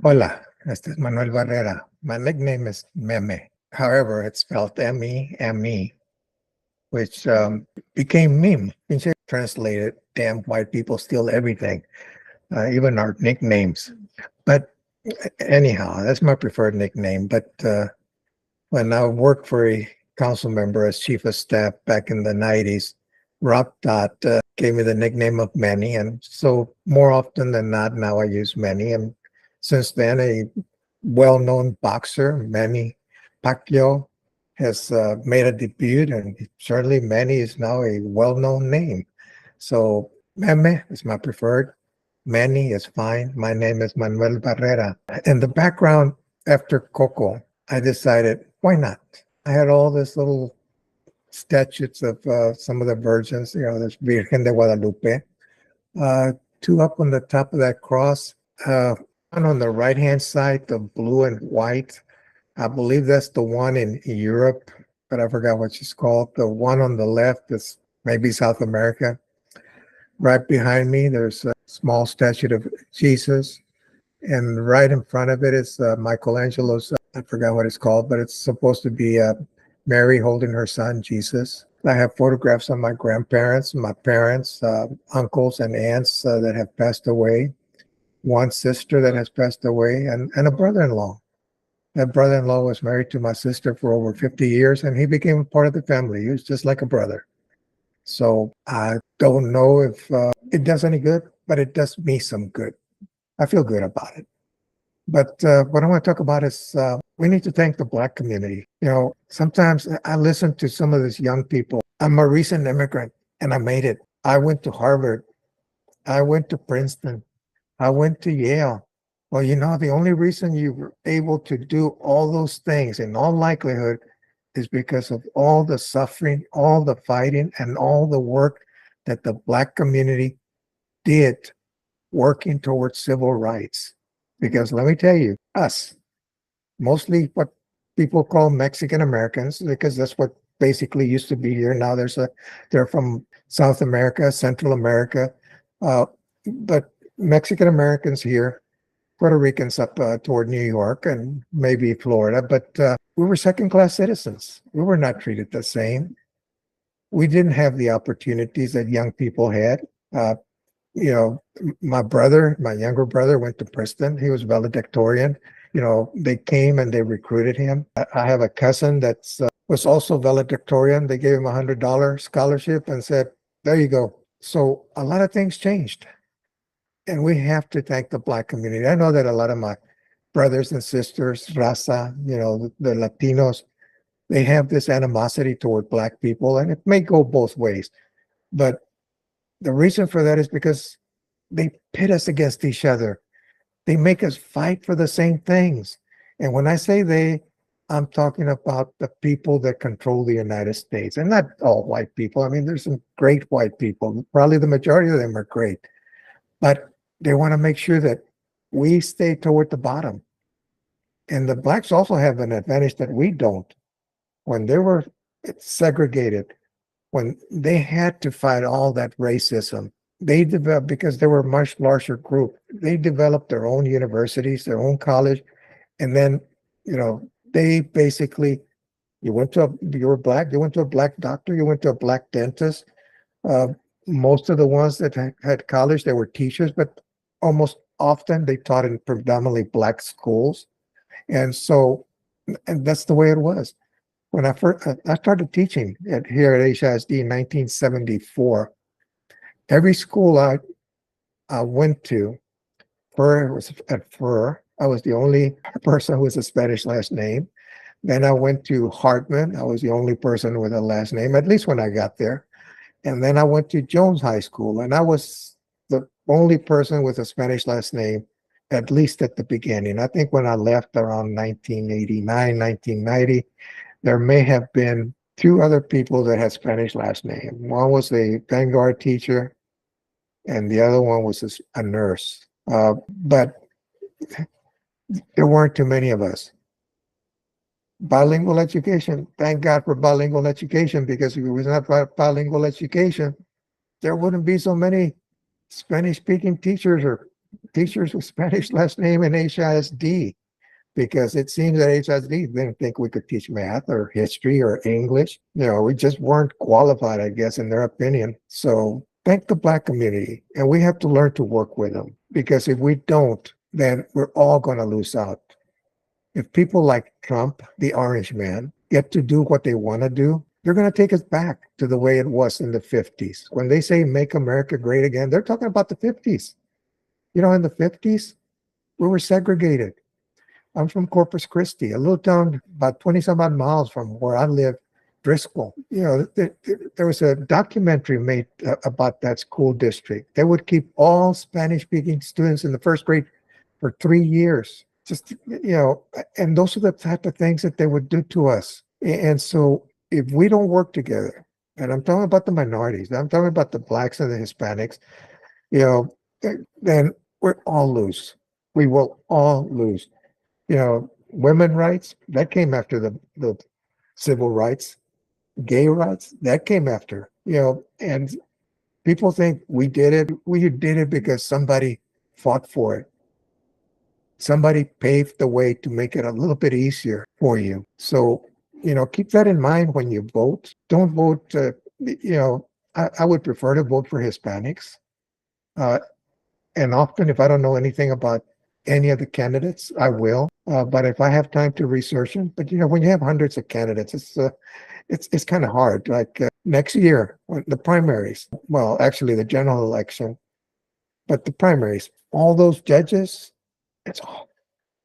Hola, este es Manuel Barrera. My nickname is Meme. However, it's spelled M-E-M-E, which became meme. Pinche translated, damn white people steal everything, even our nicknames. But anyhow, that's my preferred nickname. But when I worked for a council member as chief of staff back in the 90s, Rob Dot gave me the nickname of Manny. And so more often than not, now I use Manny. And since then, a well-known boxer, Manny Pacquiao, has made a debut, and certainly Manny is now a well-known name. So Meme is my preferred. Manny is fine. My name is Manuel Barrera. In the background, after Coco, I decided, why not? I had all this little statues of some of the virgins, there's Virgen de Guadalupe, uh, two up on the top of that cross, one on the right-hand side, the blue and white. I believe that's the one in Europe, but I forgot what she's called. The one on the left is maybe South America. Right behind me, there's a small statue of Jesus. And right in front of it is Michelangelo's, I forgot what it's called, but it's supposed to be Mary holding her son, Jesus. I have photographs of my grandparents, my parents, uncles and aunts that have passed away, one sister that has passed away, and a brother-in-law. That brother-in-law was married to my sister for over 50 years, and he became a part of the family. He was just like a brother. So I don't know if it does any good, but it does me some good. I feel good about it. But what I want to talk about is we need to thank the Black community. Sometimes I listen to some of these young people. I'm a recent immigrant and I made it. I went to Harvard. I went to Princeton. I went to Yale. Well, the only reason you were able to do all those things in all likelihood is because of all the suffering, all the fighting, and all the work that the Black community did working towards civil rights. Because let me tell you, us, mostly what people call Mexican Americans, because that's what basically used to be here. Now they're from South America, Central America, but Mexican Americans here, Puerto Ricans up toward New York and maybe Florida, but we were second-class citizens. We were not treated the same. We didn't have the opportunities that young people had. My younger brother went to Princeton. He was valedictorian. They came and they recruited him. I have a cousin that was also valedictorian. They gave him $100 scholarship and said, there you go. So a lot of things changed. And we have to thank the Black community. I know that a lot of my brothers and sisters, Raza, the Latinos, they have this animosity toward Black people, and it may go both ways. But the reason for that is because they pit us against each other. They make us fight for the same things. And when I say they, I'm talking about the people that control the United States, and not all white people. I mean, there's some great white people. Probably the majority of them are great. But they want to make sure that we stay toward the bottom. And the Blacks also have an advantage that we don't. When they were segregated, when they had to fight all that racism, they developed, because they were a much larger group, they developed their own universities, their own college. And then, they basically, you were Black, you went to a Black doctor, you went to a Black dentist. Most of the ones that had college, they were teachers, but almost often they taught in predominantly Black schools. And that's the way it was. When I started teaching here at HISD in 1974, every school I went to, Fur was at Fur. I was the only person with a Spanish last name. Then I went to Hartman. I was the only person with a last name, at least when I got there. And then I went to Jones High School, and I was the only person with a Spanish last name, at least at the beginning. I think when I left around 1989, 1990, there may have been two other people that had Spanish last name. One was a Vanguard teacher, and the other one was a nurse. But there weren't too many of us. Bilingual education, thank God for bilingual education, because if it was not for bilingual education, there wouldn't be so many Spanish-speaking teachers or teachers with Spanish last name in HISD because it seems that HISD didn't think we could teach math or history or English. We just weren't qualified, I guess, in their opinion. So thank the Black community. And we have to learn to work with them because if we don't, then we're all going to lose out. If people like Trump, the orange man, get to do what they want to do, they're going to take us back to the way it was in the 50s. When they say make America great again, they're talking about the 50s. In the 50s, we were segregated. I'm from Corpus Christi, a little town about 20 some odd miles from where I live, Driscoll. There was a documentary made about that school district. They would keep all Spanish speaking students in the first grade for 3 years. And those are the type of things that they would do to us. And so if we don't work together, and I'm talking about the minorities, I'm talking about the Blacks and the Hispanics, then we're all lose. We will all lose. Women rights, that came after the civil rights. Gay rights, that came after. And people think we did it. We did it because somebody fought for it. Somebody paved the way to make it a little bit easier for you. So, keep that in mind when you vote. Don't vote, I would prefer to vote for Hispanics. And often, if I don't know anything about any of the candidates, I will. But if I have time to research them, but when you have hundreds of candidates, it's kind of hard. Like next year, when the primaries, well, actually the general election, but the primaries, all those judges,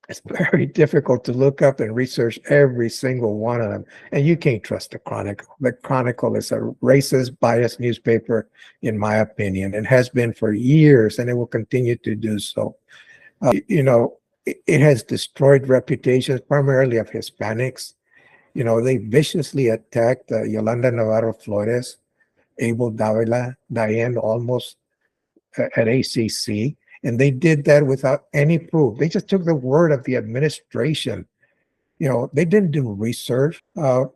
it's very difficult to look up and research every single one of them. And you can't trust the Chronicle. The Chronicle is a racist, biased newspaper, in my opinion, and has been for years, and it will continue to do so. It has destroyed reputations primarily of Hispanics. They viciously attacked Yolanda Navarro Flores, Abel Davila, Diane Olmos at ACC. And they did that without any proof. They just took the word of the administration. They didn't do research. And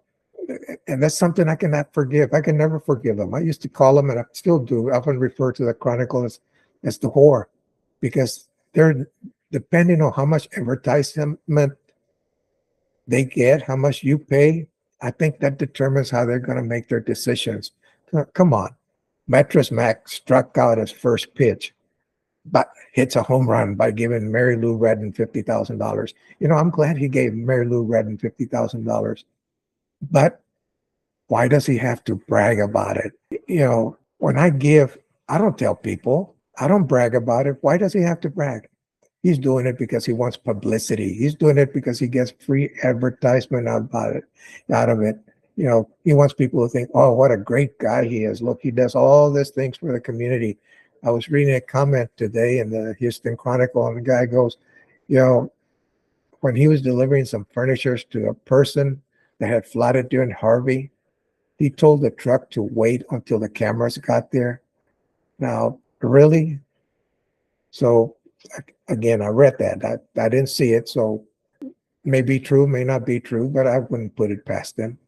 that's something I cannot forgive. I can never forgive them. I used to call them, and I still do, often refer to the Chronicle as the whore, because they're depending on how much advertisement they get, how much you pay. I think that determines how they're going to make their decisions. Come on. Mattress Mac struck out his first pitch, but hits a home run by giving Mary Lou Redden $50,000. I'm glad he gave Mary Lou Redden $50,000. But why does he have to brag about it? When I give, I don't tell people. I don't brag about it. Why does he have to brag? He's doing it because he wants publicity. He's doing it because he gets free advertisement out of it. He wants people to think, oh, what a great guy he is. Look, he does all these things for the community. I was reading a comment today in the Houston Chronicle, and the guy goes, when he was delivering some furnitures to a person that had flooded during Harvey, he told the truck to wait until the cameras got there. Now, really? So, again, I read that. I didn't see it, so may be true, may not be true, but I wouldn't put it past him.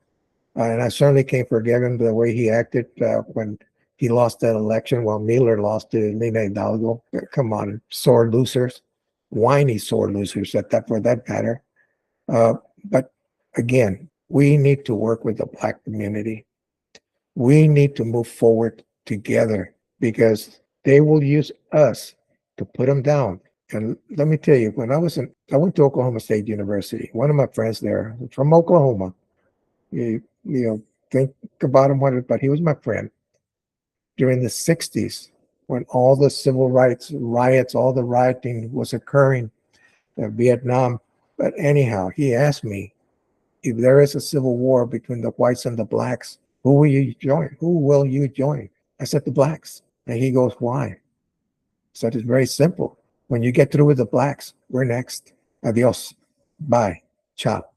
And I certainly can't forgive him the way he acted when he lost that election while Miller lost to Lina Hidalgo. Come on, sore losers, whiny sore losers at that for that matter. But again, we need to work with the Black community. We need to move forward together because they will use us to put them down. And let me tell you, when I went to Oklahoma State University. One of my friends there from Oklahoma, think about him, but he was my friend during the 60s when all the civil rights riots, all the rioting was occurring in Vietnam. But anyhow, he asked me, if there is a civil war between the whites and the Blacks, who will you join? Who will you join? I said, the Blacks. And he goes, why? I said, it's very simple. When you get through with the Blacks, we're next. Adios. Bye. Ciao.